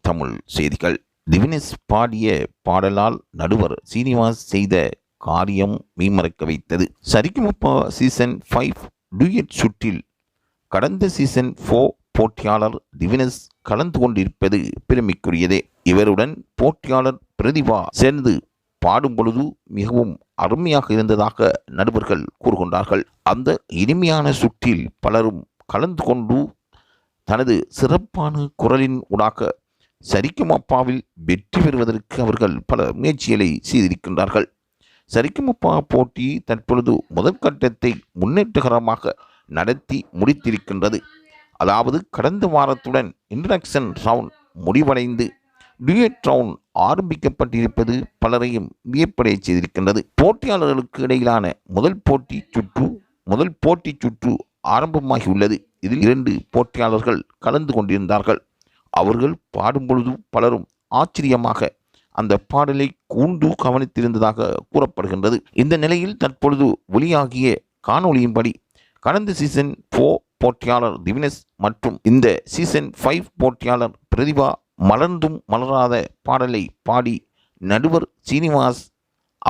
தமிழ் செய்திகள். திவினேஷ் பாடிய பாடலால் நடுவர் சீனிவாஸ் செய்த காரியம் மீமறக்க வைத்தது. சரிகமப சீசன் 5 டூயட் சுற்றில் கடந்த சீசன் 4 போட்டியாளர் திவினேஷ் கலந்து கொண்டிருப்பது பெருமைக்குரியதே. இவருடன் போட்டியாளர் பிரதிபா சேர்ந்து பாடும் பொழுது மிகவும் அருமையாக இருந்ததாக நடுவர்கள் கூறுகின்றார்கள். அந்த இனிமையான சுற்றில் பலரும் கலந்து கொண்டு தனது சிறப்பான குரலின் ஊடாக சரிகமபாவில் வெற்றி பெறுவதற்கு அவர்கள் பல முயற்சிகளை செய்திருக்கின்றார்கள். சரிகமபா போட்டி தற்பொழுது முதற்கட்டத்தை முன்னேற்றகரமாக நடத்தி முடித்திருக்கின்றது. அதாவது கடந்த வாரத்துடன் இன்ட்ரடக்ஷன் ரவுண்ட் முடிவடைந்து டூயட் ரவுண்ட் ஆரம்பிக்கப்பட்டிருப்பது பலரையும் வியப்படைய செய்திருக்கின்றது. போட்டியாளர்களுக்கு இடையிலான முதல் போட்டி சுற்று ஆரம்பமாகியுள்ளது. இதில் 2 போட்டியாளர்கள் கலந்து கொண்டிருந்தார்கள். அவர்கள் பாடும் பொழுது பலரும் ஆச்சரியமாக அந்த பாடலை கூர்ந்து கவனித்திருந்ததாக கூறப்படுகின்றது. இந்த நிலையில் தற்பொழுது வெளியாகிய காணொளியின்படி கடந்த சீசன் 4 போட்டியாளர் திவினேஷ் மற்றும் இந்த சீசன் 5 போட்டியாளர் பிரதிபா மலர்ந்தும் மலராத பாடலை பாடி நடுவர் சீனிவாஸ்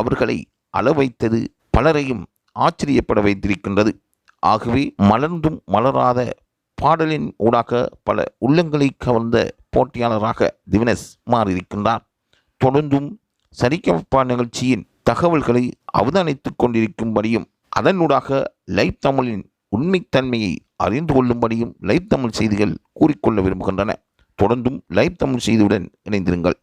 அவர்களை அளவைத்தது பலரையும் ஆச்சரியப்பட வைத்திருக்கின்றது. ஆகவே மலர்ந்தும் மலராத பாடலின் ஊடாக பல உள்ளங்களை கவர்ந்த போட்டியாளராக திவினேஷ் மாறியிருக்கின்றார். தொடர்ந்தும் சரிகமபா நிகழ்ச்சியின் தகவல்களை அவதானித்துக் கொண்டிருக்கும்படியும் அதனூடாக லைவ் தமிழின் உண்மைத்தன்மையை அறிந்து கொள்ளும்படியும் லைவ் தமிழ் செய்திகள் கூறிக்கொள்ள விரும்புகின்றன. தொடர்ந்தும் லைவ் தமிழ் செய்தியுடன் இணைந்திருங்கள்.